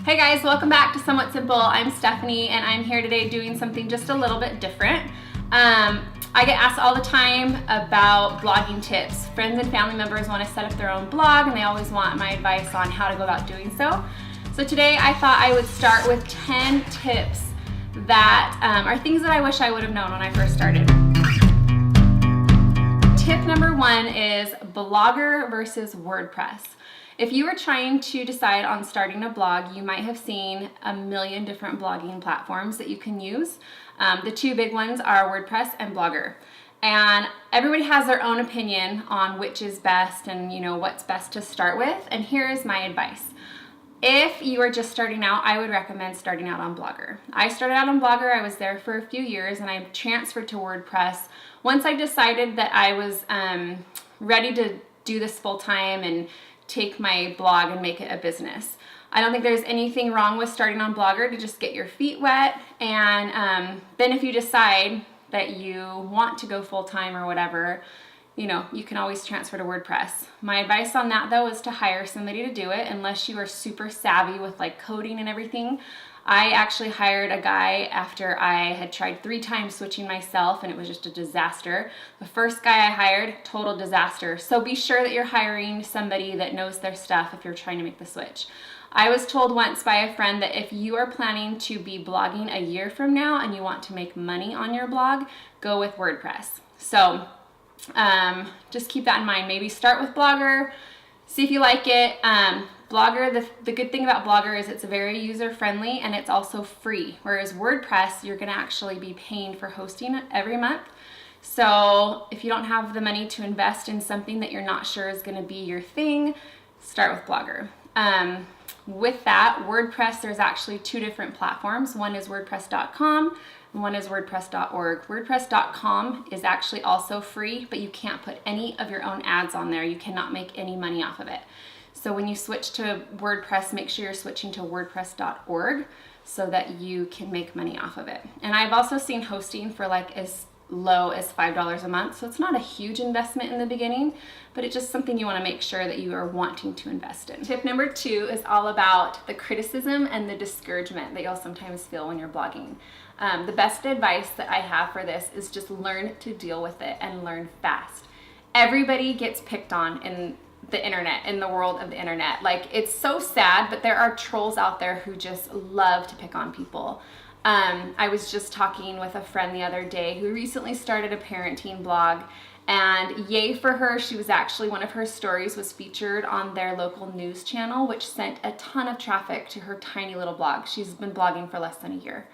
Hey guys, welcome back to Somewhat Simple. I'm Stephanie and I'm here today doing something just a little bit different. I get asked all the time about blogging tips. Friends and family members want to set up their own blog and they always want my advice on how to go about doing so. So today I thought I would start with 10 tips that are things that I wish I would have known when I first started. Tip number 1 is Blogger versus WordPress. If you were trying to decide on starting a blog, you might have seen a million different blogging platforms that you can use. The two big ones are WordPress and Blogger. And everybody has their own opinion on which is best and what's best to start with. And here is my advice. If you are just starting out, I would recommend starting out on Blogger. I started out on Blogger, I was there for a few years, and I transferred to WordPress once I decided that I was ready to do this full time and take my blog and make it a business. I don't think there's anything wrong with starting on Blogger to just get your feet wet, and then if you decide that you want to go full time or whatever, you can always transfer to WordPress. My advice on that though is to hire somebody to do it unless you are super savvy with like coding and everything. I actually hired a guy after I had tried 3 times switching myself and it was just a disaster. The first guy I hired, total disaster. So be sure that you're hiring somebody that knows their stuff if you're trying to make the switch. I was told once by a friend that if you are planning to be blogging a year from now and you want to make money on your blog, go with WordPress. So just keep that in mind. Maybe start with Blogger, see if you like it. Blogger, the good thing about Blogger is it's very user-friendly and it's also free, whereas WordPress, you're going to actually be paying for hosting every month. So if you don't have the money to invest in something that you're not sure is going to be your thing, start with Blogger. With that, WordPress, there's actually 2 different platforms. One is WordPress.com and one is WordPress.org. WordPress.com is actually also free, but you can't put any of your own ads on there. You cannot make any money off of it. So when you switch to WordPress, make sure you're switching to WordPress.org so that you can make money off of it. And I've also seen hosting for like as low as $5 a month. So it's not a huge investment in the beginning, but it's just something you want to make sure that you are wanting to invest in. Tip number 2 is all about the criticism and the discouragement that you'll sometimes feel when you're blogging. The best advice that I have for this is just learn to deal with it and learn fast. Everybody gets picked on in the internet, in the world of the internet. Like, it's so sad, but there are trolls out there who just love to pick on people. I was just talking with a friend the other day who recently started a parenting blog, and yay for her, she was actually, one of her stories was featured on their local news channel, which sent a ton of traffic to her tiny little blog. She's been blogging for less than a year.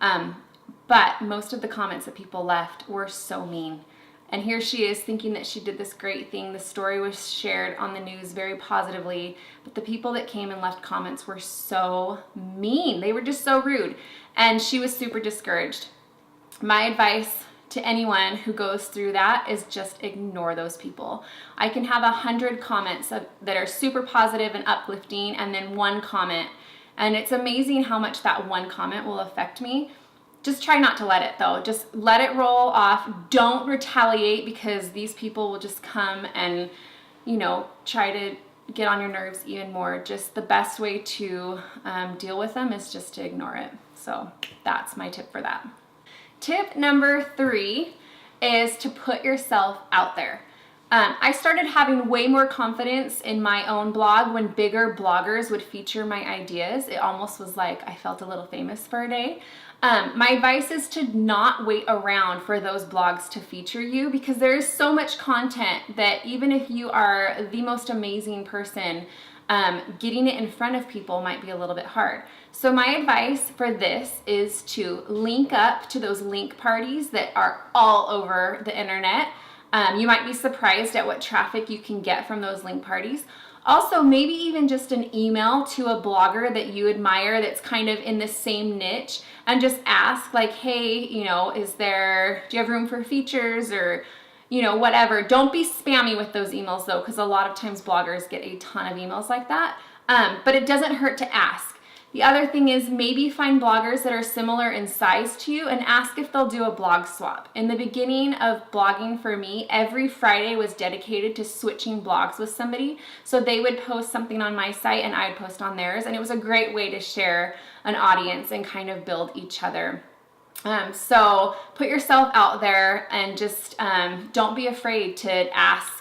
But most of the comments that people left were so mean. And here she is thinking that she did this great thing. The story was shared on the news very positively, but the people that came and left comments were so mean. They were just so rude. And she was super discouraged. My advice to anyone who goes through that is just ignore those people. I can have 100 comments that are super positive and uplifting, and then one comment. And it's amazing how much that one comment will affect me. Just try not to let it though. Just let it roll off. Don't retaliate, because these people will just come and, try to get on your nerves even more. Just the best way to deal with them is just to ignore it. So that's my tip for that. Tip number 3 is to put yourself out there. I started having way more confidence in my own blog when bigger bloggers would feature my ideas. It almost was like I felt a little famous for a day. My advice is to not wait around for those blogs to feature you, because there is so much content that even if you are the most amazing person, getting it in front of people might be a little bit hard. So my advice for this is to link up to those link parties that are all over the internet. You might be surprised at what traffic you can get from those link parties. Also, maybe even just an email to a blogger that you admire that's kind of in the same niche, and just ask like, hey, do you have room for features, or whatever. Don't be spammy with those emails though, because a lot of times bloggers get a ton of emails like that. But it doesn't hurt to ask. The other thing is maybe find bloggers that are similar in size to you and ask if they'll do a blog swap. In the beginning of blogging for me, every Friday was dedicated to switching blogs with somebody. So they would post something on my site and I'd post on theirs. And it was a great way to share an audience and kind of build each other. So put yourself out there and just don't be afraid to ask,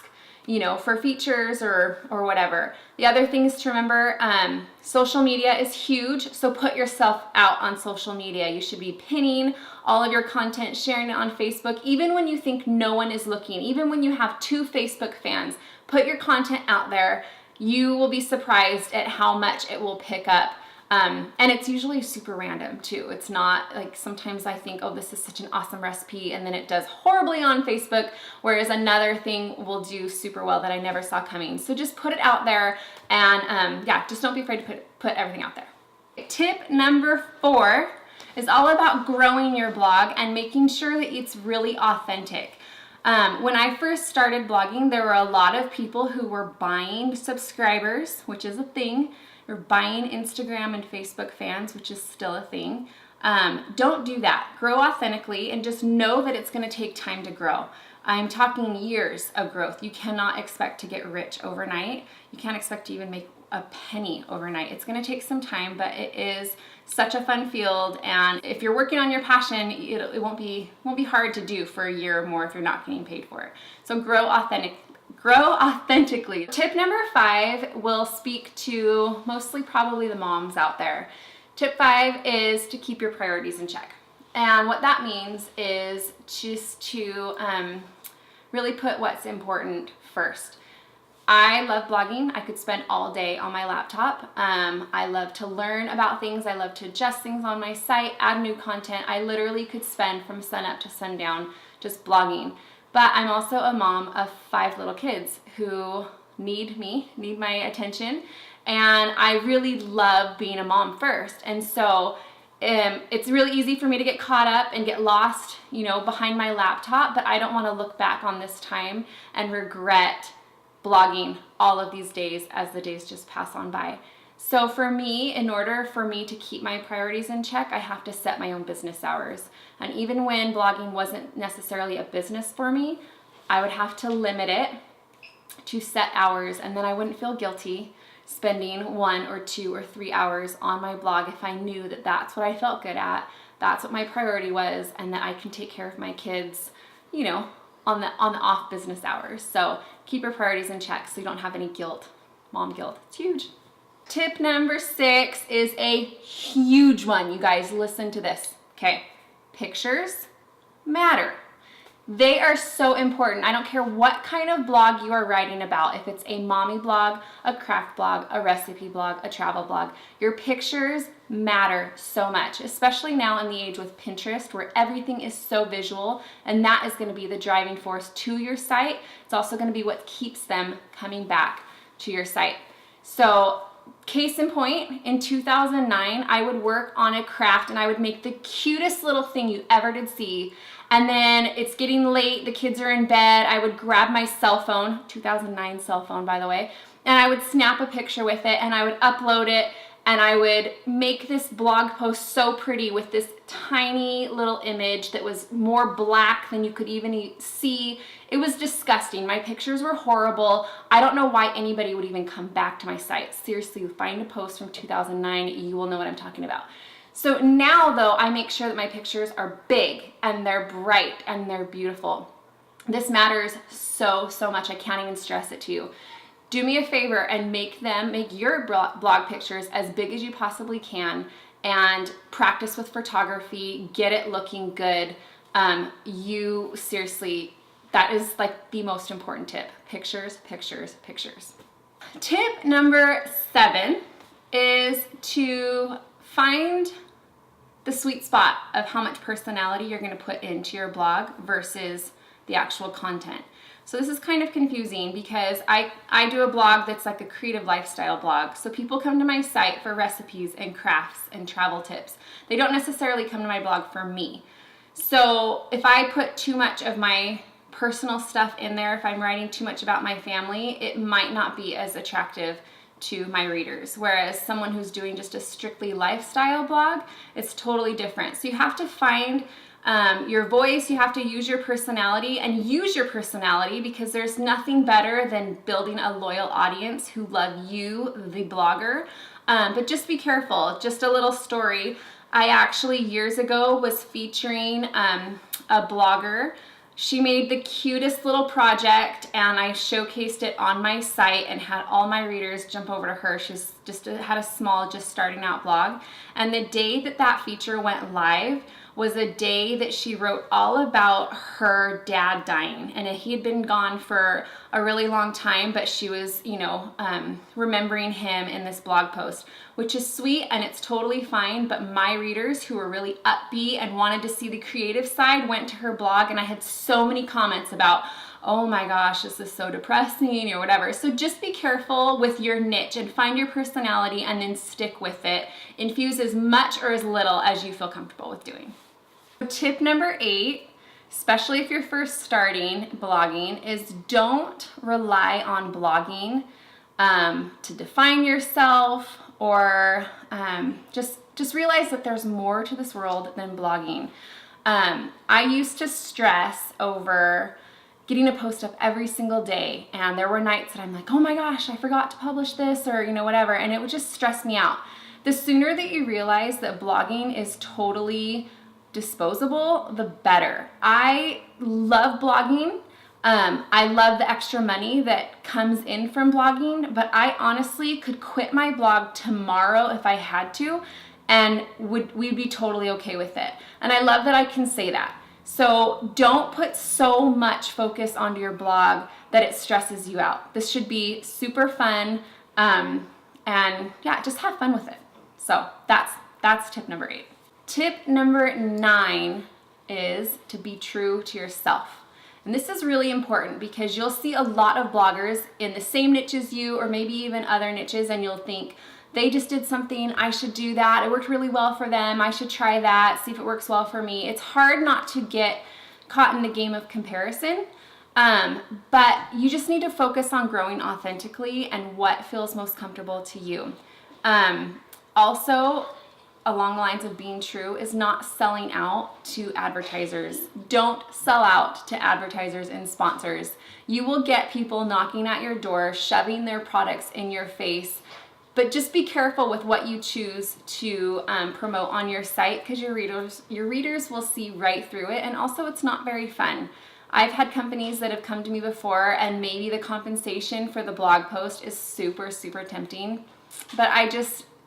for features or whatever. The other things to remember, social media is huge, so put yourself out on social media. You should be pinning all of your content, sharing it on Facebook, even when you think no one is looking, even when you have 2 Facebook fans, put your content out there. You will be surprised at how much it will pick up. And it's usually super random too. It's not like sometimes I think, oh, this is such an awesome recipe, and then it does horribly on Facebook, whereas another thing will do super well that I never saw coming. So just put it out there and just don't be afraid to put everything out there. Tip number 4 is all about growing your blog and making sure that it's really authentic. When I first started blogging, there were a lot of people who were buying subscribers, which is a thing. You're buying Instagram and Facebook fans, which is still a thing. Don't do that. Grow authentically and just know that it's going to take time to grow. I'm talking years of growth. You cannot expect to get rich overnight. You can't expect to even make a penny overnight. It's going to take some time, but it is such a fun field. And if you're working on your passion, it won't be hard to do for a year or more if you're not getting paid for it. So grow authentically. Tip number 5 will speak to mostly probably the moms out there. Tip 5 is to keep your priorities in check. And what that means is just to really put what's important first. I love blogging. I could spend all day on my laptop. I love to learn about things. I love to adjust things on my site, add new content. I literally could spend from sunup to sundown just blogging. But I'm also a mom of 5 little kids who need my attention. And I really love being a mom first. And so it's really easy for me to get caught up and get lost, behind my laptop. But I don't want to look back on this time and regret blogging all of these days as the days just pass on by. So for me, in order for me to keep my priorities in check, I have to set my own business hours. And even when blogging wasn't necessarily a business for me, I would have to limit it to set hours, and then I wouldn't feel guilty spending 1 or 2 or 3 hours on my blog if I knew that that's what I felt good at, that's what my priority was, and that I can take care of my kids, on the off business hours. So keep your priorities in check so you don't have any guilt. Mom guilt. It's huge. Tip number 6 is a huge one. You guys, listen to this. Okay. Pictures matter. They are so important. I don't care what kind of blog you are writing about. If it's a mommy blog, a craft blog, a recipe blog, a travel blog, your pictures matter so much, especially now in the age with Pinterest where everything is so visual, and that is going to be the driving force to your site. It's also going to be what keeps them coming back to your site. So case in point, in 2009, I would work on a craft and I would make the cutest little thing you ever did see. And then it's getting late, the kids are in bed, I would grab my cell phone, 2009 cell phone by the way, and I would snap a picture with it and I would upload it, and I would make this blog post so pretty with this tiny little image that was more black than you could even see. It was disgusting. My pictures were horrible. I don't know why anybody would even come back to my site. Seriously, find a post from 2009, you will know what I'm talking about. So now though, I make sure that my pictures are big and they're bright and they're beautiful. This matters so much. I can't even stress it to you. Do me a favor and make your blog pictures as big as you possibly can, and practice with photography, get it looking good. You seriously, that is like the most important tip. Pictures, pictures, pictures. Tip number 7 is to find the sweet spot of how much personality you're going to put into your blog versus the actual content. So this is kind of confusing because I do a blog that's like a creative lifestyle blog. So people come to my site for recipes and crafts and travel tips. They don't necessarily come to my blog for me. So if I put too much of my personal stuff in there, if I'm writing too much about my family, it might not be as attractive to my readers. Whereas someone who's doing just a strictly lifestyle blog, it's totally different. So you have to find your voice, you have to use your personality, and use your personality, because there's nothing better than building a loyal audience who love you, the blogger. But just be careful. Just a little story. I actually years ago was featuring a blogger. She made the cutest little project, and I showcased it on my site and had all my readers jump over to her. She's just had a small, just starting out blog. And the day that that feature went live was a day that she wrote all about her dad dying. And he had been gone for a really long time, but she was, remembering him in this blog post, which is sweet and it's totally fine. But my readers who were really upbeat and wanted to see the creative side went to her blog, and I had so many comments about, oh my gosh, this is so depressing or whatever. So just be careful with your niche and find your personality and then stick with it. Infuse as much or as little as you feel comfortable with doing. Tip number 8, especially if you're first starting blogging, is don't rely on blogging to define yourself, or just realize that there's more to this world than blogging. I used to stress over getting a post up every single day, and there were nights that I'm like, oh my gosh, I forgot to publish this, or whatever, and it would just stress me out. The sooner that you realize that blogging is totally disposable, the better. I love blogging. I love the extra money that comes in from blogging, but I honestly could quit my blog tomorrow if I had to, and we'd be totally okay with it. And I love that I can say that. So don't put so much focus onto your blog that it stresses you out. This should be super fun, and yeah, just have fun with it. So that's tip number 8. Tip number 9 is to be true to yourself. And this is really important because you'll see a lot of bloggers in the same niche as you, or maybe even other niches, and you'll think, they just did something, I should do that. It worked really well for them. I should try that, see if it works well for me. It's hard not to get caught in the game of comparison, but you just need to focus on growing authentically and what feels most comfortable to you. Also, along the lines of being true, is not selling out to advertisers. Don't sell out to advertisers and sponsors. You will get people knocking at your door, shoving their products in your face. But just be careful with what you choose to promote on your site, because your readers will see right through it, and also it's not very fun. I've had companies that have come to me before, and maybe the compensation for the blog post is super, super tempting, but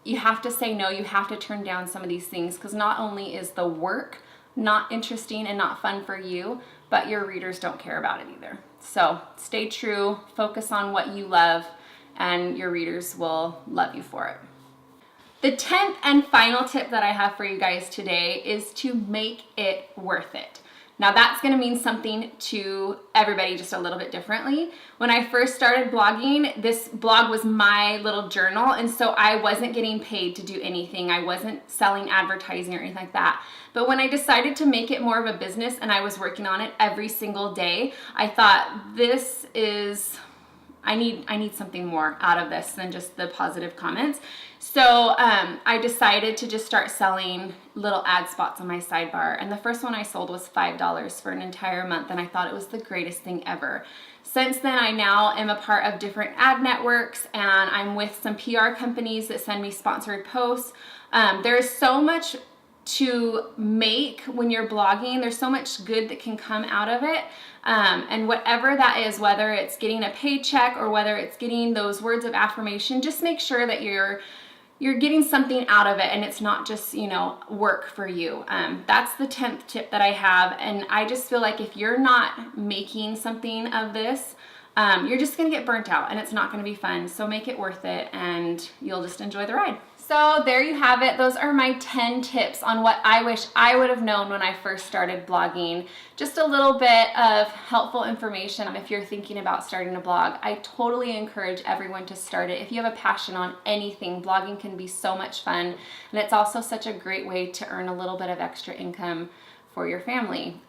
you have to say no. You have to turn down some of these things, because not only is the work not interesting and not fun for you, but your readers don't care about it either. So stay true, focus on what you love, and your readers will love you for it. The 10th and final tip that I have for you guys today is to make it worth it. Now that's going to mean something to everybody just a little bit differently. When I first started blogging, this blog was my little journal, and so I wasn't getting paid to do anything. I wasn't selling advertising or anything like that. But when I decided to make it more of a business and I was working on it every single day, I thought, I need something more out of this than just the positive comments. So I decided to just start selling little ad spots on my sidebar. And the first one I sold was $5 for an entire month, and I thought it was the greatest thing ever. Since then, I now am a part of different ad networks, and I'm with some PR companies that send me sponsored posts. There is so much to make when you're blogging. There's so much good that can come out of it. And whatever that is, whether it's getting a paycheck or whether it's getting those words of affirmation, just make sure that you're getting something out of it and it's not just, work for you. That's the 10th tip that I have. And I just feel like if you're not making something of this, you're just going to get burnt out and it's not going to be fun. So make it worth it and you'll just enjoy the ride. So there you have it. Those are my 10 tips on what I wish I would have known when I first started blogging. Just a little bit of helpful information if you're thinking about starting a blog. I totally encourage everyone to start it. If you have a passion on anything, blogging can be so much fun. And it's also such a great way to earn a little bit of extra income for your family.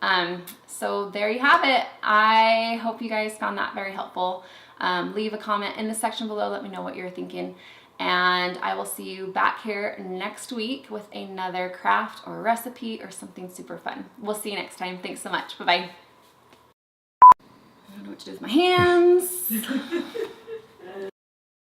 So there you have it. I hope you guys found that very helpful. Leave a comment in the section below. Let me know what you're thinking. And I will see you back here next week with another craft or recipe or something super fun. We'll see you next time. Thanks so much. Bye-bye. I don't know what to do with my hands.